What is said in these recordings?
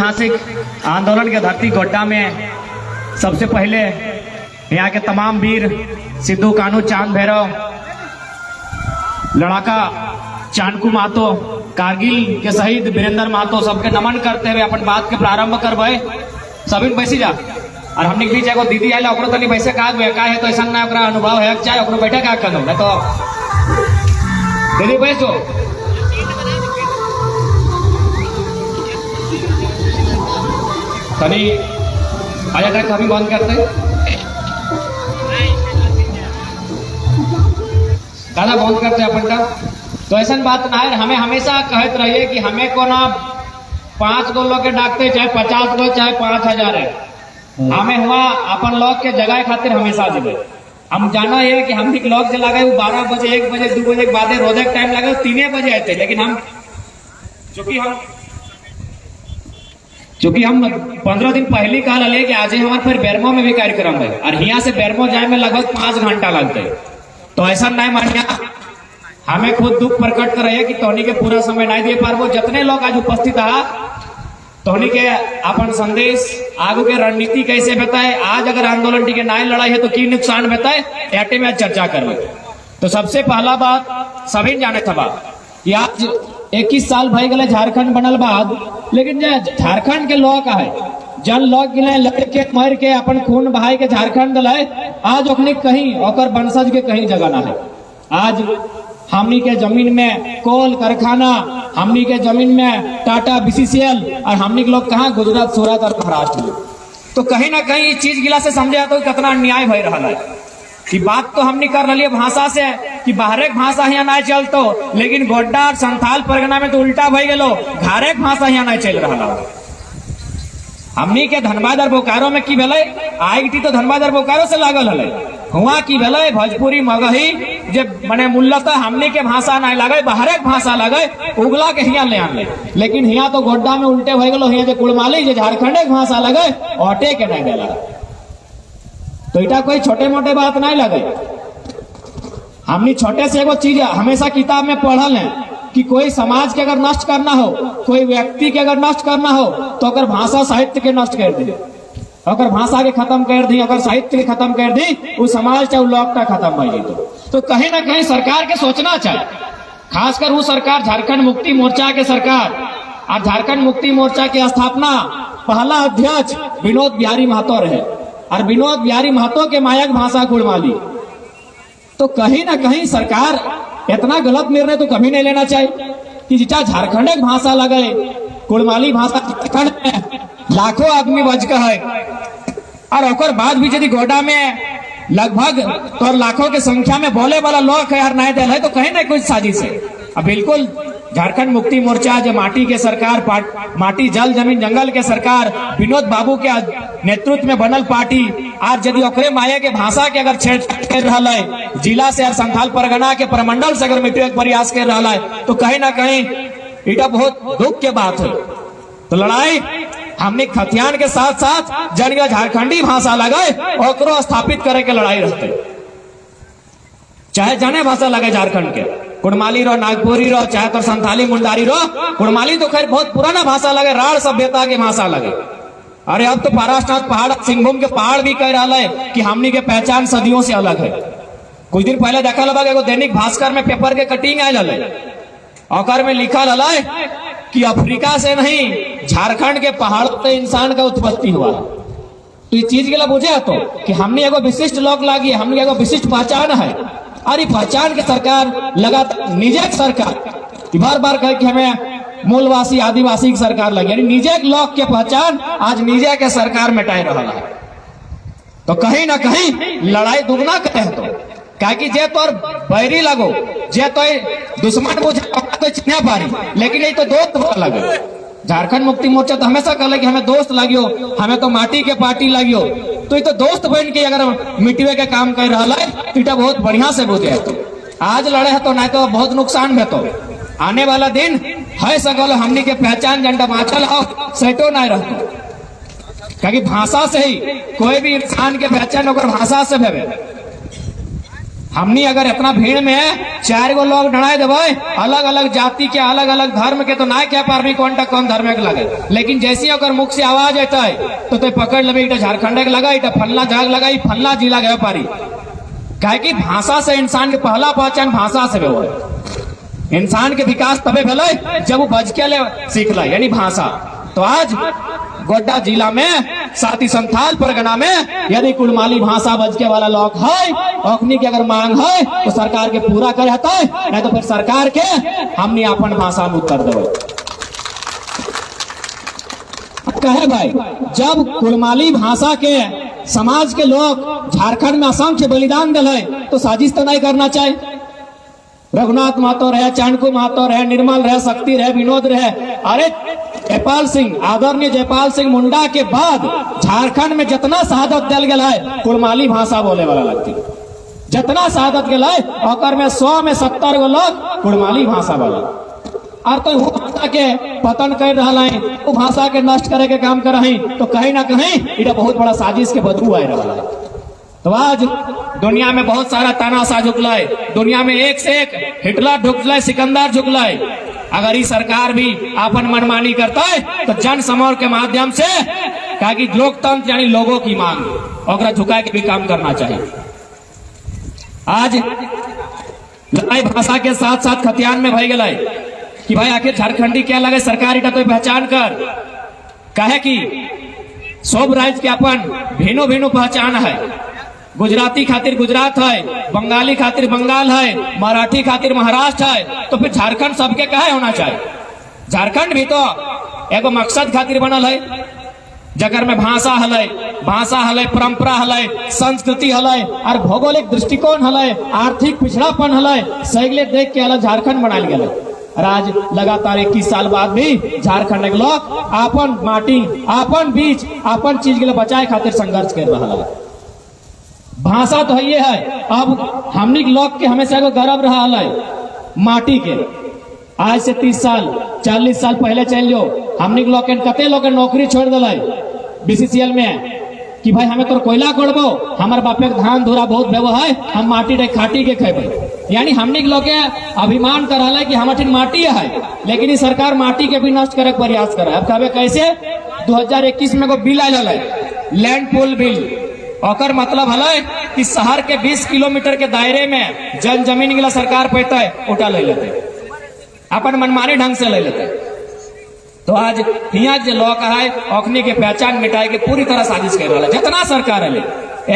ऐतिहासिक आंदोलन के धरती गोड्डा में सबसे पहले यहाँ के तमाम वीर सिद्धू कानू चांद भैरव लड़ाका चाणकू महतो कारगिल के शहीद वीरेंद्र महतो सबके नमन करते हुए अपन बात के प्रारंभ करबे। सभी बैसी जा और हमने बीच एगो दीदी आए ओकरो तनी वैसे का है तो ऐसा ना ओकरा अनुभव है चाहे ओकरो बैठे का कर दो तो दीदी बैठो तनी आजा तक कभी बंद करते दादा बंद करते अपन का तो ऐसा बात ना है। हमें हमेशा कहते रहिए कि हमें को ना 5 गो लोग के डाकते चाहे 50 गो चाहे 5000 है हमें हुआ अपन लोग के जगह खातिर हमेशा जगह हम जाना है कि हम लोग से लगे 12 बजे 1 बजे 2 बजे के बाद रोजे का टाइम लगे 3 बजे आते लेकिन हम चूंकि हम 15 दिन पहले कहा ले कि आज हमारे फिर बेरमो में भी कार्यक्रम है और यहाँ से बेरमो जाए में लगभग 5 घंटा लगते तो ऐसा नहीं मानिया हमें खुद दुख प्रकट कर रहे हैं कि तोहनी के पूरा समय नहीं दे पार वो जितने लोग आज उपस्थित है तोहनी के अपन संदेश आगू के रणनीति कैसे बताए आज अगर आंदोलन टी के नाई लड़ाई है तो की नुकसान बताए एटे में चर्चा कर ले। तो सबसे पहला बात सभी जाने था कि आज 21 साल भाई गए झारखंड बनल बाद लेकिन झारखंड के लोग है जन लोग गिले लड़के मर के अपन खून बहाई के झारखंड दिलाए आज ओखने कहीं और वंशज के कहीं जगह ना है। आज हमनी के जमीन में कोल कारखाना हमनी के जमीन में टाटा बीसीसीएल और हमनी के लोग कहाँ गुजरात सूरत और महाराष्ट्र तो कहीं ना कहीं चीज गिला से समझे तो कितना अन्याय भय रहा है कि बात तो हमने कर रही है भाषा से कि बाहर भाषा यहाँ नहीं चलतो लेकिन गोड्डा और संथाल परगना में तो उल्टा भय गलो घरे भाषा यहाँ नहीं चल रहा। हमनी के धनबाद और बोकारो में की भेले आईटी तो धनबाद और बोकारो से लागल है हुआ की भेले भोजपुरी मगही जब मने मूल्यतः हमनी के भाषा नहीं लगे बाहर भाषा लगे उगला के यहाँ ले आने लेकिन यहाँ तो गोड्डा में उल्टे भय गलो यहाँ जो कुड़माली जो झारखंड भाषा लगे ऑटे के नहीं गला तो इटा कोई छोटे मोटे बात नहीं लगे। हमने छोटे से एगो चीज हमेशा किताब में पढ़ल है कि कोई समाज के अगर नष्ट करना हो कोई व्यक्ति के अगर नष्ट करना हो तो अगर भाषा साहित्य के नष्ट कर दी अगर भाषा के खत्म कर दी अगर साहित्य के खत्म कर दी वो समाज चाहे लोग का खत्म हो जाए तो कहीं ना कहीं सरकार के सोचना चाहिए खासकर वो सरकार झारखंड मुक्ति मोर्चा के सरकार और झारखंड मुक्ति मोर्चा की स्थापना पहला अध्यक्ष विनोद बिहारी महतो रहे और विनोद बिहारी महतो के मायक भाषा कुड़माली तो कहीं ना कहीं सरकार इतना गलत निर्णय तो कभी नहीं लेना चाहिए कि जितना झारखंड एक भाषा लगे कुड़माली भाषा झारखंड में लाखों आदमी बज के है और ओकर बाद भी यदि गोड्डा में लगभग तो लाखों की संख्या में बोले वाला लोग है नहीं दिल है तो कहीं ना कुछ साजिश है। अब बिल्कुल झारखंड मुक्ति मोर्चा जो माटी के सरकार माटी जल जमीन जंगल के सरकार विनोद बाबू के नेतृत्व में बनल पार्टी आज यदि ओकरे माया के भाषा के अगर छेड़छाड़ कर रहा है जिला से और संथाल परगना के प्रमंडल से अगर मिटे प्रयास कर रहा है तो कहीं ना कहीं इटा बहुत दुख के बात है। तो लड़ाई हमने खतियान के साथ साथ जन झारखंडी भाषा लगे और स्थापित करे के लड़ाई रहते चाहे जने भाषा लगे झारखंड के कुड़माली रो नागपुरी रो चाहे तो संथाली मुंडारी रो कुड़माली तो खैर बहुत पुराना भाषा लगे राड़ सभ्यता के भाषा लगे। अरे अब तो पाराशनाथ पहाड़ सिंहभूम के पहाड़ भी कह रहा है कि हमनी के पहचान सदियों से अलग है। कुछ दिन पहले देखा लगा एगो दैनिक भास्कर में पेपर के कटिंग आयल और में लिखा है कि अफ्रीका से नहीं झारखंड के पहाड़ों से इंसान का उत्पत्ति हुआ। तो ये चीज के लिए बुझे तो कि हमने एगो विशिष्ट लोग लागी हमने एगो विशिष्ट पहचान है और ये पहचान के सरकार लगातार निजे सरकार बार बार कह कि हमें मूलवासी आदिवासी की सरकार लगी यानी निजे लोग के पहचान आज निजे के सरकार मिटाई रहा है। तो कहीं ना कहीं लड़ाई दुगना कहे तो क्या कि जे तो बैरी लगो जे तो दुश्मन बुझे तो चिन्ह पारी लेकिन ये तो दोस्त लगे। झारखंड मुक्ति मोर्चा तो हमेशा कहले कि हमें दोस्त लगियो हमें तो माटी के पार्टी लगियो तो ये तो दोस्त बन के अगर मिटवे के काम कर रहा है तो बहुत बढ़िया से बुझे तो आज लड़े है तो नहीं तो बहुत नुकसान है। तो आने वाला दिन है सगल हमनी के पहचान झंडा बाँचल हो सेटो नहीं रहते क्योंकि भाषा से ही कोई भी इंसान के पहचान होकर भाषा से भेवे हमनी अगर इतना भीड़ में 4 गो लोग डराए देवे अलग अलग जाति के अलग अलग धर्म के तो ना क्या पारबी कौन टा कौन धर्म के लगे, लेकिन जैसे अगर मुख से आवाज आता है तो पकड़ लेवे इटा झारखंड के लगा, इटा फल्ला जग लगा, फल्ला जिला गए पारी। काहे कि भाषा से इंसान के पहला पहचान भाषा से हो। इंसान के विकास तबे भले जब वो बज के ले सीख ला, यानी भाषा। तो आज गोड्डा जिला में साथ ही संथाल परगना में यदि कुड़माली भाषा बजके वाला लोग है, अखनी की अगर मांग है तो सरकार के पूरा करे हता है, नहीं तो फिर सरकार के हमने अपन भाषा में उत्तर देवे। कहे भाई जब कुड़माली भाषा के समाज के लोग झारखंड में असंख्य बलिदान दिले तो साजिश तो नहीं करना चाहिए। रघुनाथ महतो रहे, चाणक्य महतो रहे, निर्मल रहे, शक्ति रहे, विनोद रहे, अरे जयपाल सिंह, आदरणीय जयपाल सिंह मुंडा के बाद झारखंड में जितना शहादत दिल गया है कुड़माली भाषा बोले वाला लगती, जितना शहादत गया है और में 100 में 70 गो लोग कुड़माली भाषा वाला। और तो वो भाषा के पतन कर रहा है, वो भाषा के नष्ट करे के काम कर रहे हैं, तो कहीं ना कहीं इधर बहुत बड़ा साजिश के बदबू आ रहा है। तो आज दुनिया में बहुत सारा तानाशाह झुकला है, दुनिया में एक से एक हिटलर झुकला है, सिकंदर झुकला है। अगर ये सरकार भी अपन मनमानी करता है तो जन समूह के माध्यम से कहा कि लोकतंत्र यानी लोगों की मांग और झुका के भी काम करना चाहिए। आज लड़ाई भाषा के साथ साथ खतियान में भय गए कि भाई आखिर झारखंडी क्या लगे सरकार इटा तो पहचान कर, कहे कि सब राज्य के अपन भिन्नो भिन्नो पहचान है। गुजराती खातिर गुजरात है, बंगाली खातिर बंगाल है, मराठी खातिर महाराष्ट्र है, तो फिर झारखंड सबके कहे होना चाहिए। झारखंड भी तो एगो मकसद खातिर बनल है, जगर में भाषा हले, परंपरा हले, संस्कृति हले और भौगोलिक दृष्टिकोण हले, आर्थिक पिछड़ापन हले, सही देख के अलग झारखंड बनाल गया। और आज लगातार 21 साल बाद भी झारखंड के लोग अपन माटी, अपन बीच, अपन चीज के लिए बचाए खातिर संघर्ष कर रहा है। भाषा तो ये है, अब हमनी लोग के हमेशा एगो गर्व रहा है माटी के। आज से 30 साल 40 साल पहले चल जाओ, हमनी लोग के कते लोग नौकरी छोड़ दिले बीसीसीएल में कि भाई हमें तो कोयला कोड़बो, हमारे बापे के धान धोरा बहुत भेबो है, हम माटी रे खाटी के खेबे। यानी हमनी लोग के अभिमान कर रहा है कि हमारे माटी है, लेकिन इस सरकार माटी के भी नष्ट करे प्रयास कर रहा है। अब कहबे कैसे 2021 में एगो बिल आयल है, लैंड पूल बिल। और मतलब है कि शहर के 20 किलोमीटर के दायरे में जन जमीन के लिए सरकार पैता है उठा ले लेते, अपन मनमाने ढंग से ले लेते। तो आज यहाँ जो लोग है अखनी के पहचान मिटाए के पूरी तरह साजिश कर रहा है। जितना सरकार है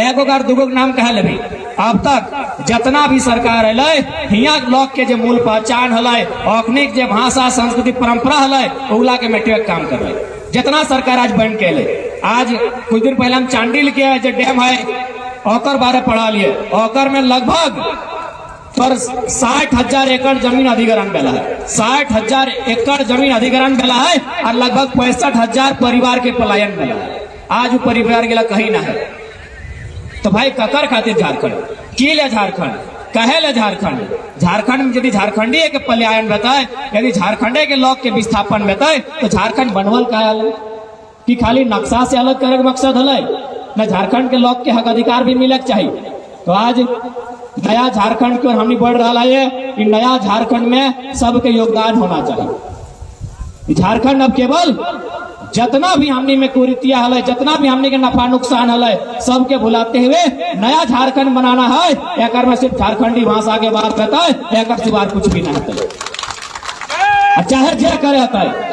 एगो गार दूगो नाम कहे ले, अब तक जितना भी सरकार है यहाँ लोग के जो मूल पहचान है, अखनी के भाषा संस्कृति परंपरा है, उला के मिटे काम कर रहे। जितना सरकार आज बन के ले, आज कुछ दिन पहले हम चांडिल के जो डैम है ओकर बारे पढ़ा लिए, ओकर में लगभग पर 60,000 एकड़ जमीन अधिग्रहण मिला है। 60,000 एकड़ जमीन अधिग्रहण मिला है और लगभग 65,000 परिवार के पलायन मिला है। आज वो परिवार के लिए कहीं ना है। तो भाई ककर खातिर झारखंड की ले, झारखंड कहे ले, झारखंड में यदि झारखंडी के पलायन बताए, यदि झारखंडे के लोग के विस्थापन बताए तो झारखंड बनवल का कि खाली नक्शा से अलग करे के मकसद है न, झारखंड के लोग के हक अधिकार भी मिले चाहिए। तो आज नया झारखंड की ओर हमने बढ़ रहा है कि नया झारखंड में सबके योगदान होना चाहिए। झारखंड अब केवल जितना भी हमने में कुरीतियां है, जितना भी हमने के नफा नुकसान है, सबके भुलाते हुए नया झारखंड बनाना है। एक में सिर्फ झारखंडी भाषा के बात कहता है, एक सिवार कुछ भी नहीं होता। चाहे जे करे होता है,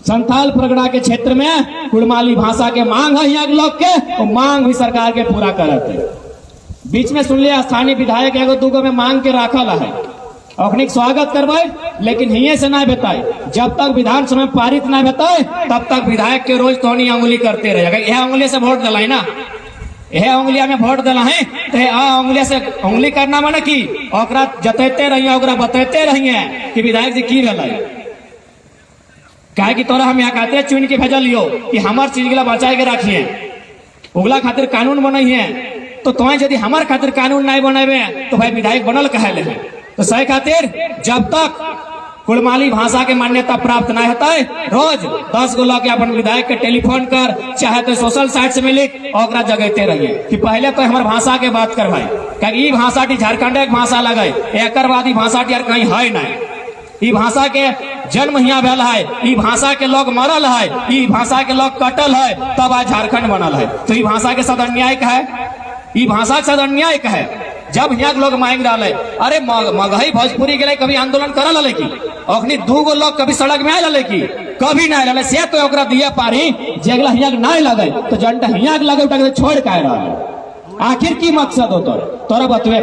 संथाल परगना के क्षेत्र में कुड़माली भाषा के मांग है यहाँ लोग के, तो मांग भी सरकार के पूरा करते। बीच में सुन लिया स्थानीय विधायक एगो दूगो में मांग के राखल है, अखनिक स्वागत करवाए, लेकिन हिये से नहीं बताए। जब तक विधानसभा में पारित नहीं बताए तब तक विधायक के रोज तोनी अंगुली करते रहे। यह अंगुली से वोट दिला है ना, यह उंगलिया में वोट दिला है तो उंगलिया से उंगली करना माने की ओकरा जतते रहिए, ओकरा बतते रहिए कि विधायक जी की रहा है। कहे कि तोरा हम यहाँ कहते चुन के भेजल लियो कि हमार चीज के बचाए के रखिए, उगला खातिर कानून बनाइए। तो तुम्हें यदि हमार खातिर कानून नहीं बनावे तो भाई विधायक बनल कहे ले। तो सही खातिर जब तक कुड़माली भाषा के मान्यता प्राप्त नहीं होता है। रोज 10 गो लोग अपन विधायक के टेलीफोन कर चाहे तो सोशल साइट से मिली और जगहते रहिए कि पहले तो हमारे भाषा के बात कर भाई, क्योंकि भाषा झारखंड एक भाषा लगे एक बाद भाषा यार कहीं है नहीं। भाषा के जन्म हिया भेल है, भाषा के लोग मरल है, भाषा के लोग कटल है, तब आज झारखंड बनल है। तो भाषा के साथ अन्याय है, भाषा के साथ अन्याय है। जब यहाँ के लोग मांग रहा है, अरे मगही भोजपुरी के लिए कभी आंदोलन करल है कि अखनी 2 गो लोग कभी सड़क में आयल है कि कभी नहीं रहा से तो ओकरा दिया पारी जेगला हिया के नहीं लगे तो जनता हिया के लगे छोड़ के रहा है। आखिर की मकसद हो तोरा बतवे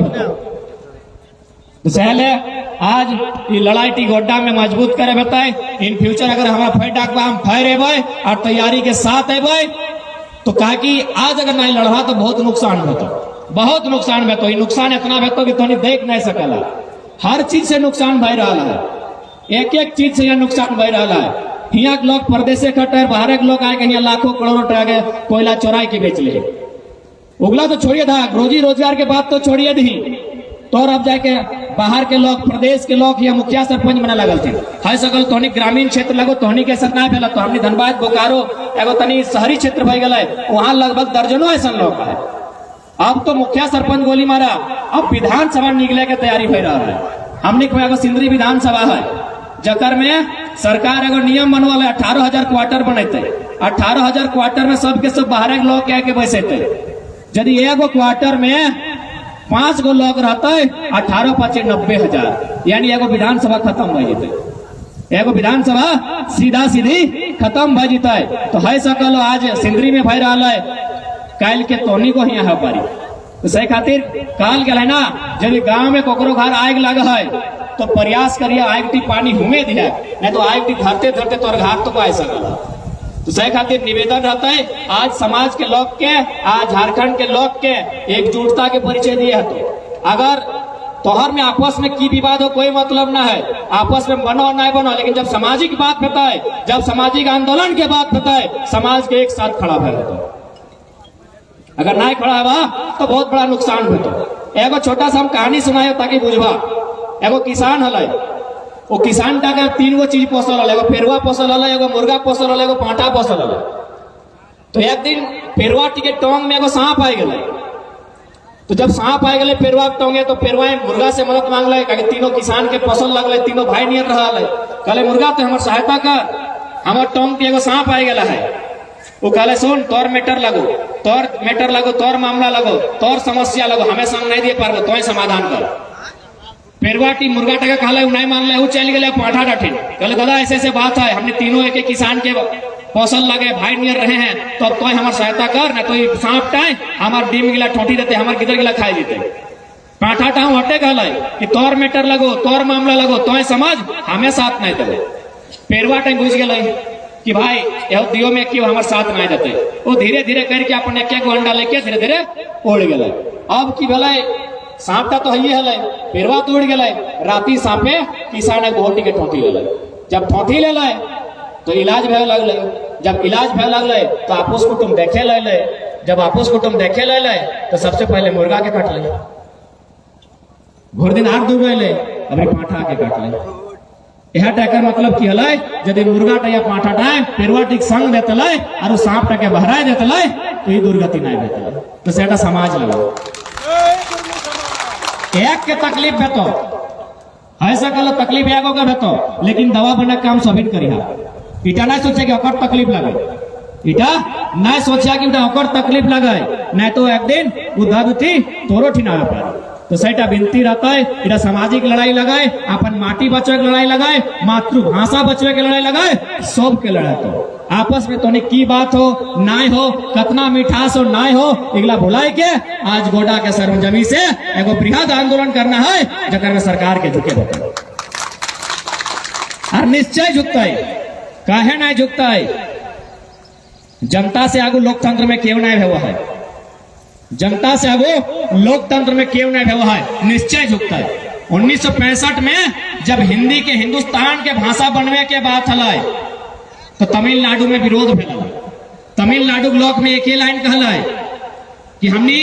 सहले आज ये लड़ाई टी गोड्डा में मजबूत करे बताए। इन फ्यूचर अगर हमारा फाइट हम फायर एबे और तैयारी के साथ एबे तो कहा कि आज अगर नहीं लड़ा तो बहुत नुकसान होता, बहुत नुकसान में। तो नुकसान इतना बेतो कि तोनी देख नहीं सकला। हर चीज से नुकसान भय रहा है, एक एक चीज से यह नुकसान भय रहा है। यहाँ के लोग परदेश कटे, बाहर के लोग आए के यहाँ लाखों करोड़ों टका के कोयला चोराई के बेच ले। उगला तो छोड़िए था, रोजी रोजगार के बात तो छोड़िए दी। तो अब जाके बाहर के लोग, प्रदेश के लोग या मुखिया सरपंच बना लगल थे। है सकल तोहनी ग्रामीण क्षेत्र लगो तोहनी के ना भेल तो हमनी धनबाद बोकारो एगो तनी शहरी क्षेत्र भई गए, वहां लगभग दर्जनों ऐसा लोग है। अब तो मुखिया सरपंच गोली मारा, अब विधानसभा निकले के तैयारी हो रहा है। हमने को एगो सिंदरी विधानसभा है जकर में सरकार एगो नियम बनवल है 18,000 क्वार्टर बनेते। 18,000 क्वार्टर में सबके सब बाहर के लोग के बैसेते। यदि एगो क्वार्टर में 5 गो लोग रहते 18 5 90,000 यानी एगो विधानसभा खत्म हो जाते। एगो विधानसभा सीधा सीधी खत्म हो जाता है। तो है सकल आज सिंदरी में भय रहा है, काल के तोनी को यहाँ है पारी। तो सही खातिर काल गए ना, जब गांव में कोकरो घर आग लगा है तो प्रयास करिए आग टी पानी हुमे दिया, नहीं तो आग टी धरते धरते तोर घाट तो को आ सकल। तो सही खातिर निवेदन रहता है आज समाज के लोग के, आज झारखंड के लोग के एकजुटता के परिचय दिए है। तो अगर तोहर में आपस में की विवाद हो कोई मतलब ना है, आपस में बनो ना बनो, लेकिन जब सामाजिक बात बताए, जब सामाजिक आंदोलन के बात बताए, समाज के एक साथ खड़ा है। अगर नहीं खड़ा है तो बहुत बड़ा नुकसान होता। एगो छोटा सा हम कहानी सुनाए ताकि बुझवा। एगो किसान हल, वो किसान टाके 3 गो चीज पोसल हल, एगो पेरुआ पोसल हल, एगो मुर्गा पोसल हल, एगो पांठा पोसल हल। तो एक दिन पेरुआ टी के टोंग में एगो सांप आ गए। तो जब सांप आ गए पेरुआ के टोंगे तो पेरुआ मुर्गा से मदद मांग ले, तीनों किसान के फसल लगल, तीनों भाई नियर रहा है। कहले मुर्गा तो हमारे सहायता कर, हमारे टोंग पे एगो सांप आ गया है। वो कहले सुन तोर मैटर लगो, तोर मामला लगो, तोर समस्या लगो, हमें संग नहीं दिए पारबो, तो समाधान कर। पेरुआ टी मुर्गा टका कहले नहीं मान ले, वो चल गए पाठा डाठिन। कहले दादा ऐसे ऐसे बात है, हमने तीनों एक किसान के फसल लगे, भाई नियर रहे हैं, तो अब तो हमारी सहायता कर, ना तो सांप टाए हमारे डीम गिला ठोटी देते, हमारे गिदर गिला खाए देते। पाठा टाऊ हटे कहले कि तोर मैटर लगो, तोर मामला लगो, तो समझ, हमें साथ नहीं देवे। पेरुआ टाइम बुझ गए कि भाई यह दियो में क्यों हमारे साथ नहीं देते। वो धीरे धीरे करके अपन एक अंडा लेके धीरे धीरे उड़ गए। अब की भले सांप तो है हल, पेरुआ तो उड़ गए। राती सांपे किसान गोटी के ठोठी ले। जब ठोठी ले ले तो इलाज भे लगले। जब इलाज भे लगले तो आपस कुटुम देखे ले। जब आपस कुटुम देखे ले तो सबसे पहले मुर्गा के काट ले, भोर दिन आग डूबे ले, अभी पाठा के काट ले। यह टकर मतलब की हलै, यदि मुर्गा टा या पाठा टाए पेरुआ टिक संग देते लै और सांप टा के बहराए देते लै तो ये दुर्गति नहीं देते। तो सेटा समाज लगा एक के तकलीफ भेतो, ऐसा कल तकलीफ एगो के भेतो, लेकिन दवा बना काम सभी करिहा। इटा नहीं सोचे कि ओकर तकलीफ लगे, इटा नहीं सोचा कि ओकर तकलीफ लगे, नहीं तो एक दिन वो दर्द थी तोरो ठिना पाए। तो सैटा विनती रहता है इटा सामाजिक लड़ाई लगाए, अपन माटी बचवे के लड़ाई लगाए, मातृभाषा बचवे के लड़ाई लगाए, सब के लड़ाई। तो आपस में तोने की बात हो नाय हो, कतना मिठास हो नाय हो, इगला भुलाई के आज गोडा के सरजमी से एगो बृहद आंदोलन करना है, जकर में सरकार के झुके होते और निश्चय झुकता है। काहे नहीं झुकता है? जनता से आगू लोकतंत्र में क्यों नहीं हुआ है? जनता से आगू लोकतंत्र में क्यों नहीं हुआ है? निश्चय झुकता है। 1965 में जब हिंदी के हिंदुस्तान के भाषा बनवे के बात हल तो तमिलनाडु में विरोध भेल। तमिलनाडु ब्लॉक में एक ही लाइन कहल कि हमनी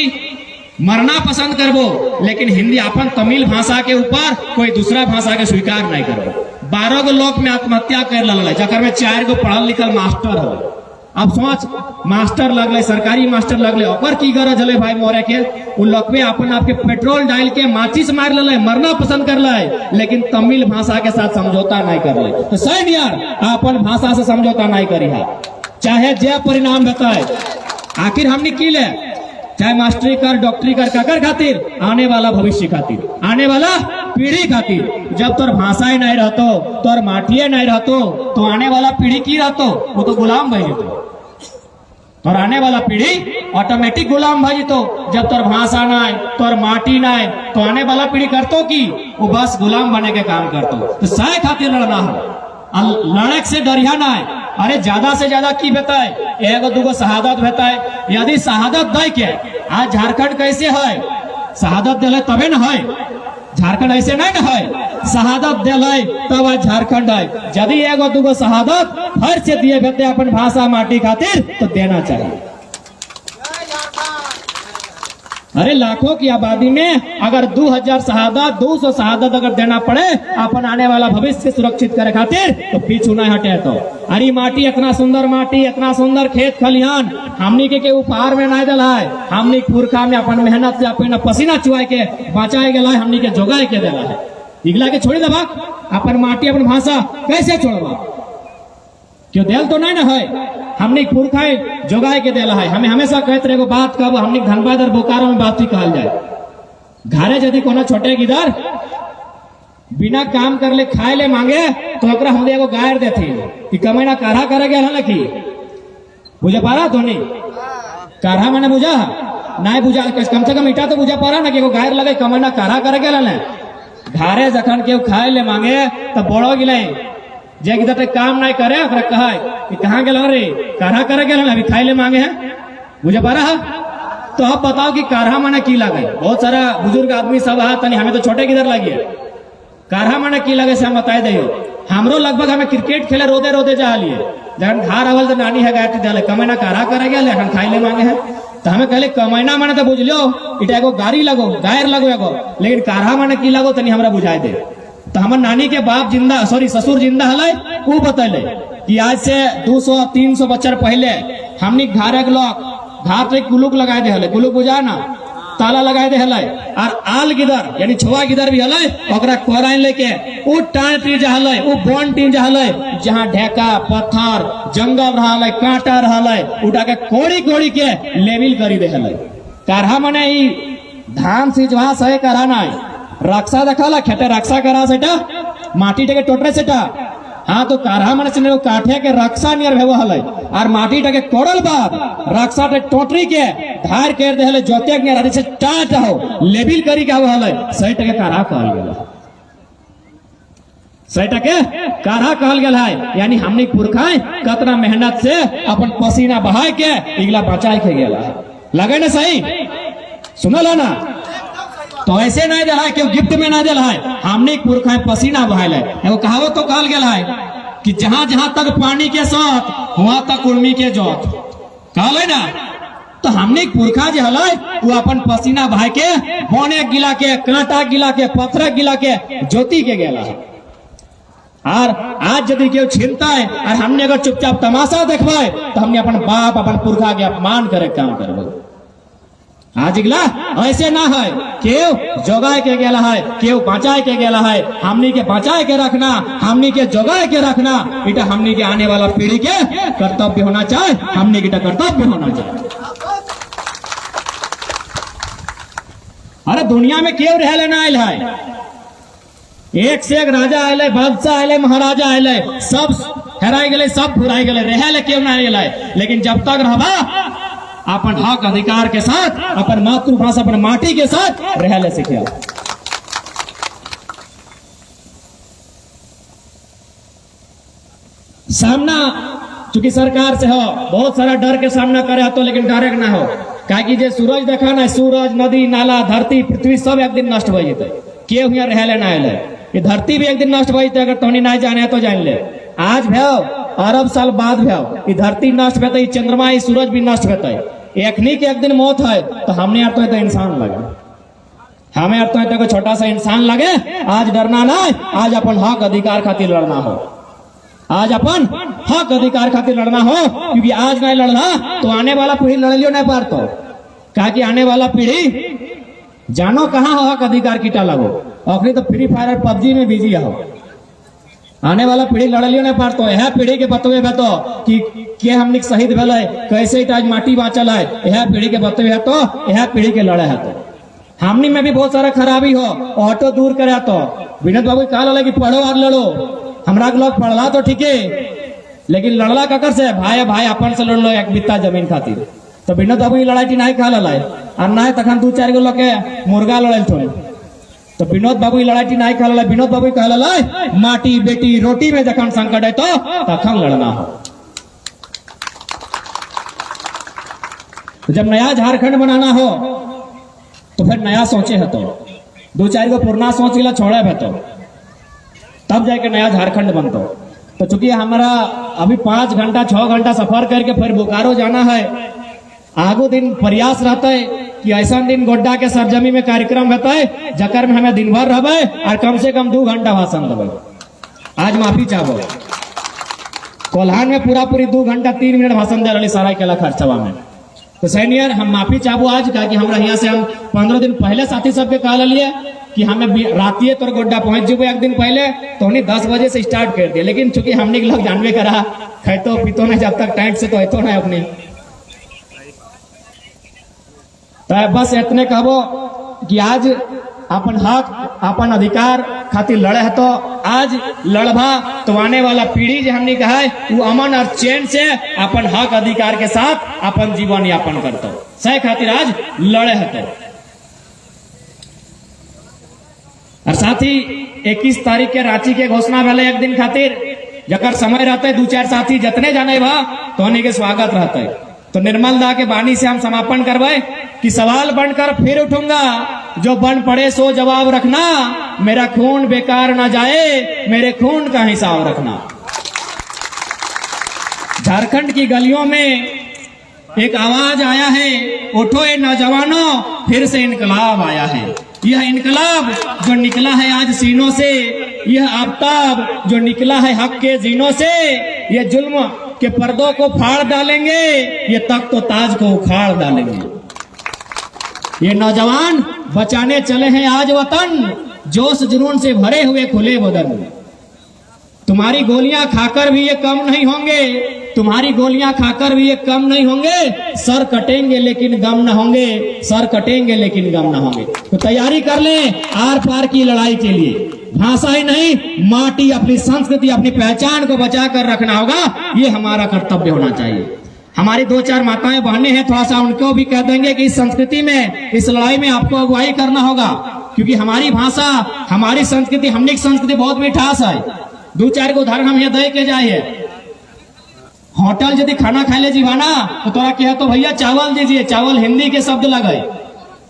मरना पसंद करबो, लेकिन हिंदी अपन तमिल भाषा के ऊपर कोई दूसरा भाषा के स्वीकार नहीं करबो। 12 गो लोग में आत्महत्या कर लगल, जकर में 4 गो पढ़ल लिखल मास्टर हो। अब सोच, मास्टर लगले, सरकारी मास्टर लगले, ओकर की गरज हले भाई मोरे के? उ लोग पे अपन आपके पेट्रोल डाल के माचिस मार ले, मरना पसंद कर ले, लेकिन तमिल भाषा के साथ समझौता नहीं कर ले। तो सही यार, अपन भाषा से समझौता नहीं करी है, चाहे जे परिणाम बताए। आखिर हमने की ले, चाहे मास्टरी कर, डॉक्टरी कर, काकर खातिर? आने वाला भविष्य खातिर, आने वाला पीढ़ी खातिर। जब तोर भाषा ही नहीं रहतो, तोर माटिए नहीं रहतो, तो आने वाला पीढ़ी की रहतो? वो तो गुलाम बन जेतो। और आने वाला पीढ़ी ऑटोमेटिक गुलाम भाई तो, जब तोर भाषा नहीं, तोर माटी नहीं, तो आने वाला पीढ़ी करतो की? वो बस गुलाम बने के काम करतो। तो सही खातिर लड़ना हो, लड़क से डरिया नहीं। अरे ज्यादा से ज्यादा की बताए, 1-2 गो शहादत बताए। यदि शहादत दे के आज झारखंड कैसे है? शहादत दिले तबे न है, झारखंड ऐसे नहीं न है। शहादत दिले तब आज झारखंड है। यदि 1-2 गो शहादत हर से दिए बेटे अपन भाषा माटी खातिर, तो देना चाहिए। अरे लाखों की आबादी में अगर 2000 शहादत, 200 शहादत अगर देना पड़े अपन आने वाला भविष्य सुरक्षित करे खातिर, तो पीछू नहीं हटे। तो अरे माटी, इतना सुंदर माटी, इतना सुंदर खेत खलिहान हमनी के उपहार में नहीं दिला है। हमनी पुरखा में अपन मेहनत से अपन पसीना चुआ के बचाए गला है, हमनी के जोगाए के दिला है। इगला के छोड़ी दबा, अपन माटी अपन भाषा कैसे छोड़वा? क्यों दिल तो नहीं ना है, हमने पुरखाए जोगाए के दिला है। हमें हमेशा कहते रहे बात कब हमने धनबाद और बोकारो में बात ही कहल जाए। घरे यदि कोनो छोटे गिदर बिना काम कर ले खाए ले मांगे, तो ओकरा हम एगो गायर देती कि कमैना काढ़ा करे गया है ना कि बुझा पा रहा तो नहीं? काढ़ा मैंने बुझा नहीं बुझा, कम से कम इटा तो बुझा पा रहा ना कि एगो गायर लगे कमैना काढ़ा करे गया ना। घरे जखन के खाए ले मांगे तो बड़ो गिले, जे किधर काम नहीं करे ओकरा कहे कि कहाँ गेल रे, काढ़ा करे गेल, अभी खाए ले मांगे हैं, बुझे पा रहा? तो अब बताओ कि काढ़ा माने की लगे? बहुत सारा बुजुर्ग आदमी सब है, तनी हमें तो छोटे किधर लगे, काढ़ा माने की लगे से हम बताए दे। हमरो लगभग हमें क्रिकेट खेले रोदे रोदे जा लिए, जखन घर आवल तो नानी है गाय डाले कमैना काढ़ा करे गेल, खाए ले मांगे है। तो हमें कहले कमैना माने तो बुझ लो, इटा एगो गाड़ी लगो, गायर लगो एगो, लेकिन काढ़ा माने की लगो तनी हमरा बुझाए दे। तो हमार नानी के बाप जिंदा, सॉरी ससुर जिंदा हले, वो बतैले कि आज से 200-300 बच्चर पहले हमनी घारे के लोग घर पे गुलुक लगाए दे हले, गुलुक बुझा ना, ताला लगाए दे हले, और आल गिदर यानी छोआ गिदर भी हले, ओकरा कोराइन लेके उ टाण टी हले, उ बोन टी हले, जहां ढेका पत्थर जंगल रहले, कांटा रहले, उठा के कोड़ी कोड़ी के लेवल करी दे हले। काढ़ा माने ई धान सिजवा सहे काढ़ा नहीं, रक्षा देखला खेते रक्षा करा सेटा माटी टेके टोटरे सेटा। हाँ तो काढ़ा माने से काठे के रक्षा नियर भेव हले, और माटी टेके कोड़ल बाद रक्षा टे टोटरी के धार कर दे हले, जोते के नियर से टाट हो लेवल करी के हले, सही टके काढ़ा कहल गेल, सही टके काढ़ा कहल गेल है। यानी हमनी पुरखाए कतना मेहनत से अपन पसीना बहाए के इगला बचाए के गेल है, लगे ना सही? सुनल ना? तो ऐसे नहीं दिला है, क्यों गिफ्ट में नहीं दिला है, हमने पुरखा पसीना बहायल है। एगो कहावत तो कहल गेल है कि जहां जहां तक पानी के साथ वहां तक उर्मी के जोत, कहल है ना? तो हमने पुरखा जो हल वो अपन पसीना बहा के बोने गिला के, कांटा गिला के, पत्थर गिला के ज्योति के गेला है। और आज यदि क्यों छीनता है और हमने अगर चुपचाप तमाशा देखबे, तो हमने अपन बाप अपन पुरखा के अपमान करे काम करबे। आज इगला ऐसे ना है, क्यों जोगाए के गेला है, क्यों बचाए के गेला है। हमनी के बचाए के रखना, हमनी के जोगाए के रखना, इटा हमनी के आने वाला पीढ़ी के कर्तव्य होना चाहिए, हमनी के कर्तव्य होना चाहिए। अरे दुनिया में क्यों रह लेना आयल है, एक से एक राजा आयल, बादशाह आयल, महाराजा आयल, सब हेराई गए, सब भुराई गए, रह ले क्यों ना आयल। लेकिन जब तक रहबा अपन हक अधिकार के साथ, अपन मातृभाषा, अपन माटी के साथ रह ले सीखिया। सामना चूंकि सरकार से हो, बहुत सारा डर के सामना करे तो, लेकिन डरे ना हो, काहे जे सूरज देखा ना, सूरज नदी नाला धरती पृथ्वी सब एक दिन नष्ट हो जेते, केहू यहाँ रह लेना है। ये धरती भी एक दिन नष्ट हो जेते, अगर तोनी नहीं जाने तो जान ले। आज भैया अरब साल बाद भैया ये धरती नष्ट होते, चंद्रमा ये सूरज भी नष्ट होते, एखनी के एक दिन मौत है, तो हमने यार तो इंसान लगा हमें अर्थ को छोटा सा इंसान लगे, आज डरना नहीं, आज अपन हक अधिकार खातिर लड़ना हो, आज अपन हक अधिकार खातिर लड़ना हो, क्योंकि आज नहीं लड़ना तो आने वाला पीढ़ी लड़लियो नहीं पार। तो कहा कि आने वाला पीढ़ी जानो कहाँ हो हक अधिकार कीटा लगो, आखिरी तो फ्री फायर और पबजी में बिजी हो। आने वाला पीढ़ी लड़लियो नहीं पार। तो यह पीढ़ी के बतवे है तो कि के हमने शहीद भेल है, कैसे आज माटी बाँचल है, यह पीढ़ी के बतवे है तो यह पीढ़ी के लड़े है। तो हमनी में भी बहुत सारा खराबी हो, ऑटो दूर करे तो विनोद बाबू कहा लगे कि पढ़ो और लड़ो, हमरा लोग पढ़ला तो ठीक है, लेकिन लड़ला ककर से भाई भाई अपन से लड़ लो एक बित्ता जमीन खातिर। तो विनोद बाबू लड़ाई नहीं खा लड़ाई और ना तखन 2-4 गो लोग के मुर्गा लड़ल थोड़े। तो विनोद बाबू लड़ाई नहीं खा लड़ाई, विनोद बाबू कहा लड़ाई माटी बेटी रोटी में जखन संकट है तो तखन लड़ना हो। तो जब नया झारखंड बनाना हो तो फिर नया सोचे है, तो 2-4 गो पुराना सोच ला छोड़े है तो तब जाके नया झारखंड बनता। तो चूंकि हमारा अभी 5 घंटा 6 घंटा सफर करके फिर बोकारो जाना है, आगो दिन प्रयास रहता है कि ऐसा दिन गोड्डा के सरजमी में कार्यक्रम रहता है जकर में हमें दिन भर रहे और कम से कम 2 घंटा भाषण देवे। आज माफी चाहो, कोल्हान में पूरी 2 घंटा 3 मिनट भाषण दे रही सारा केला खर्चवा में। तो सैनियर हम माफी चाहबो आज का कि हमरा यहाँ से हम 15 दिन पहले साथी सबके कहा लिए कि हमें रातिये तोर गोड्डा पहुंच जेबो 1 दिन पहले, तो हमने 10 बजे से स्टार्ट कर दिया। लेकिन चूंकि हमने लोग जानवे करा खैतो पीतो नहीं जब तक टाइम से तो ऐतो नहीं अपने। तो बस इतने कहबो कि आज अपन हक अपन अधिकार खातिर लड़े है, तो आज लड़भा तो आने वाला पीढ़ी जो हमने कहा है वो अमन और चैन से अपन हक अधिकार के साथ अपन जीवन यापन करता सही खातिर आज लड़े है। तो और साथ ही 21 तारीख के रांची के घोषणा भले 1 दिन खातिर जकर समय रहता है 2-4 साथी जतने जाने बा तो उन्हीं के स्वागत रहता है। तो निर्मल दा के बानी से हम समापन करवाए कि सवाल बनकर फिर उठूंगा, जो बन पड़े सो जवाब रखना, मेरा खून बेकार ना जाए, मेरे खून का हिसाब रखना। झारखंड की गलियों में एक आवाज आया है, उठो ये नौजवानों, फिर से इनकलाब आया है। यह इनकलाब जो निकला है आज सीनों से, यह आफ्ताब जो निकला है हक के जीनों से, ये जुल्म के पर्दों को फाड़ डालेंगे, ये तख्त तो ताज को उखाड़ डालेंगे। ये नौजवान बचाने चले हैं आज वतन, जोश जुनून से भरे हुए खुले बदन। तुम्हारी गोलियां खाकर भी ये कम नहीं होंगे, तुम्हारी गोलियां खाकर भी ये कम नहीं होंगे, सर कटेंगे लेकिन गम न होंगे, सर कटेंगे लेकिन गम न होंगे। तो तैयारी कर लें आर पार की लड़ाई के लिए। भाषा ही नहीं, माटी, अपनी संस्कृति, अपनी पहचान को बचा कर रखना होगा, ये हमारा कर्तव्य होना चाहिए। हमारी 2-4 माताएं बहनें हैं, थोड़ा सा उनको भी कह देंगे कि इस संस्कृति में, इस लड़ाई में आपको अगुवाई करना होगा, क्योंकि हमारी भाषा, हमारी संस्कृति, हमने की संस्कृति बहुत मिठास है। 2-4 को उदाहरण हम ये दे के जाए। होटल यदि खाना खाए ले जीवाना तो तोरा क्या तो भैया चावल दीजिए, चावल हिंदी के शब्द लगे,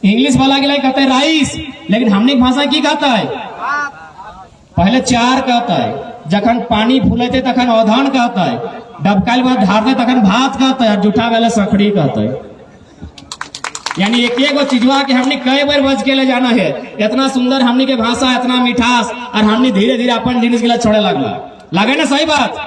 इंग्लिश वाला के लिए कहते हैं राइस, लेकिन हमने भाषा की कहता है पहले 4 कहता है, जखन पानी फूलते तखन अवधान कहता है, डबकाल बाद ढारते तखन भात कहता है, जूठा वाला सखड़ी कहता है। यानी एक गो चीजवा के हमने कई बार बज के ले जाना है। इतना सुंदर हमने के भाषा, इतना मिठास, और हमने धीरे धीरे अपन जिनिस गिला छोड़े लगला। लगे ना सही बात?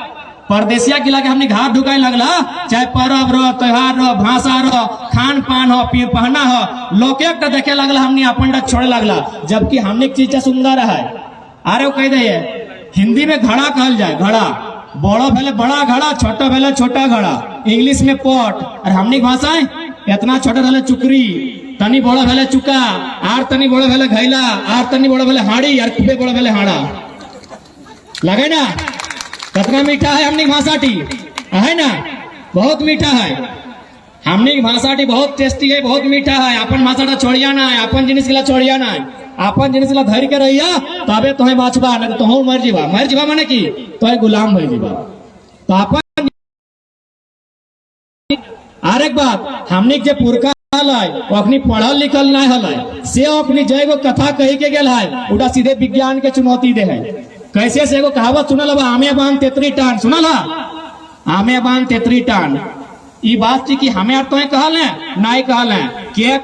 परदेसिया किला के हमने घाट ढुकाए लगला, चाहे पर्व रो, त्योहार रो, भाषा रो, खान पान हो, पहना हो, लोग एक देखे लगला, हमने अपन छोड़े लगला। जबकि हमने चीज सुंदर है। अरे वो कह दे हिंदी में घड़ा कहल जाए, घड़ा बड़ो भेले बड़ा घड़ा, छोटा भेले छोटा घड़ा, इंग्लिश में पॉट, और हमने भाषा इतना छोटा भेले चुकरी, तनी बड़ो भेले चुका, आर तनी बड़ो भेले घैला, आर तनी बड़ो भेले हाड़ी, और खूबे बड़ो भेले हाड़ा। लगे ना कितना मीठा है हमने भाषाटी, है ना? बहुत मीठा है हमने भाषाटी, बहुत टेस्टी है, बहुत मीठा है। अपन भाषा छोड़िया ना है, अपन जिनिस गिला छोड़िया ना है, अपन जिनिस गिला धर के रहिया, तबे तुम्हें बाचबा, नहीं तो मर जीवा। मर जीवा माने की तो गुलाम भर जीवा। तो अपन आर एक बात, हमने जे पुरखा अखनी पढ़ल लिखल नहीं हल से अखनी जय गो कथा कही के गेल है, उड़ा सीधे विज्ञान के चुनौती दे है। कैसे से एगो कहावत सुनल बा, आमे बांध तेतरी टान, सुनल हा? आमे बांध तेतरी टान। ई बात थी कि हमें तो कहल है नहीं कहल है, के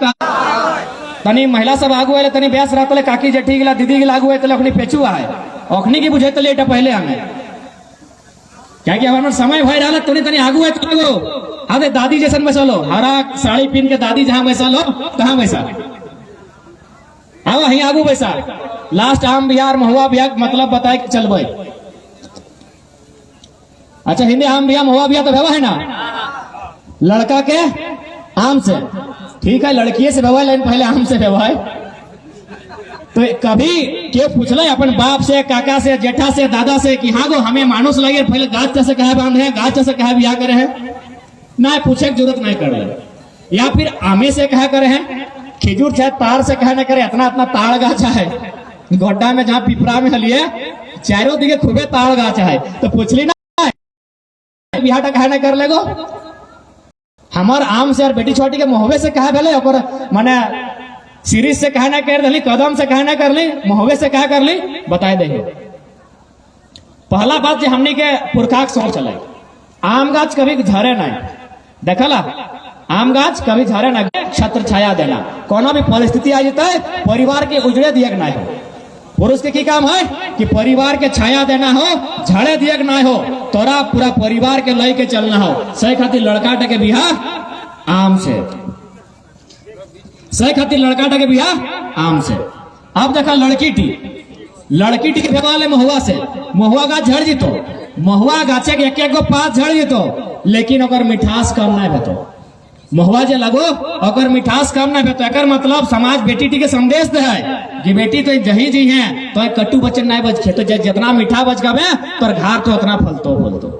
तनी महिला सब आगू है तनी ब्यास रहते काकी जेठी गिला दीदी गिला आगू है अखनी पेचुआ है अखनी की बुझे तले पहले हमें क्या कि हमारे समय भय रहा तनी तनी आगू है तो अरे दादी जैसन बैसल हो हरा साड़ी पहन के दादी जहां बैसल हो कहाँ बैसा हाँ वहीं आगू बैसा लास्ट आम बिहार महुआ बिहार मतलब बताए कि चल भाई अच्छा हिंदी आम बिहार महुआ बिहार तो व्यवहार है ना लड़का के आम से ठीक है लड़किए से व्यवहार लेकिन पहले आम से व्यवहार तो कभी के पूछल अपन बाप से काका से जेठा से दादा से कि हाँ गो हमें मानुस लगे पहले गाछ से कहे बांधे हैं गाछ से कहे बिया करे हैं ना पूछे की जरूरत नहीं कर रहे या फिर आमे से कहा करे हैं खिजूर चाहे तार से कहा न करे इतना इतना ताड़ गाछ है गोड्डा में जहाँ पिपरा में हलिए चारों दिखे खूबे ताड़ गाछ है तो पूछली ना बिहार कहा न कर लेगो हमार आम से और बेटी छोटी के मोहबे से कहा भेले माने सीरीज से कहा ना कर दी कदम से कहा ना कर ली मोहबे से कहा कर ली बताए दे पहला बात जो हमने के पुरखा सोच चले आम गाछ कभी झरे नहीं देखला आम गाछ कभी झरे ना छत्र छाया देना कोनो भी परिस्थिति आ जाता है परिवार के उजड़े दिए नहीं हो पुरुष के की काम है कि परिवार के छाया देना हो झड़े दिए ना हो तोरा पूरा परिवार के लय के चलना हो सही खातिर लड़का के बियाह आम से सही खातिर लड़का के बियाह आम से अब देखा लड़की टी के भेवाले महुआ से महुआ गाछ झड़ जीतो महुआ गाछे के एक गो पात झड़ जीतो लेकिन अगर मिठास कम ना भेतो महुआ जे लगो अगर मिठास कम ना भेतो एकर मतलब समाज बेटी के संदेश दे है कि बेटी तो जही जी है तो कट्टू बचन नहीं बच खे तो जितना मीठा बच गए तो घर तो उतना फलतो बोलतो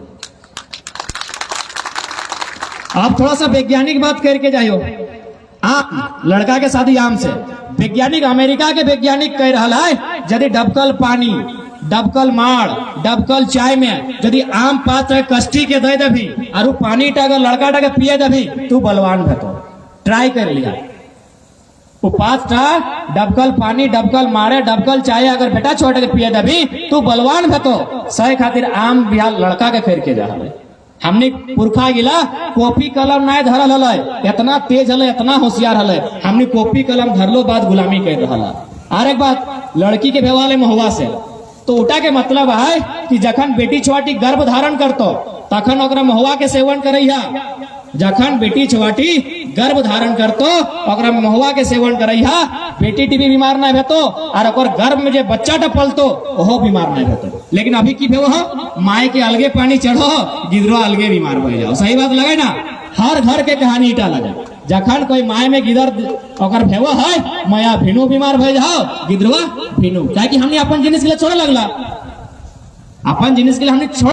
आप थोड़ा सा वैज्ञानिक बात करके जाइयो आम लड़का के शादी आम से वैज्ञानिक अमेरिका के वैज्ञानिक कह रहा है यदि डबकल पानी डबकल माड़ डबकल चाय में यदि आम पात कष्टी के दे देभी और पानी टा अगर लड़का टा के पिए देभी तू बलवान भेतो ट्राई कर लिया वो पांच टा डबकल पानी डबकल मारे डबकल चाय अगर बेटा छोटे के पिए देभी तू बलवान भेतो सही खातिर आम बिहार लड़का के फेर के जा हमने पुरखा गिला कॉपी कलम नहीं धरल हल इतना तेज हल इतना होशियार हल हमने कॉपी कलम धरलो बाद गुलामी कर रहा और एक बात लड़की के भेवाले महुआ से तो उठा के मतलब है कि जखन बेटी छुआटी गर्भ धारण करतो तखन ओकरा महुआ के सेवन करैया जखन बेटी छुआटी गर्भ धारण करतो ओकरा महुआ के सेवन करैया बेटी टी भी बीमार नहीं भेतो और ओकर गर्भ में जे बच्चा टा पलतो ओहो बीमार नहीं भेतो लेकिन अभी की भेव हो माय के अलगे पानी चढ़ो गिदरो अलगे बीमार हो जाओ सही बात लगे ना हर घर के कहानी इटा लगे जखन कोई माय में गिदर ओकर भेव है माया भिनु बीमार भय जाओ गिदरवा भिनु क्या कि हमने अपन जिनिस के लिए छोड़ लगला अपन जिनिस के लिए हमने छोड़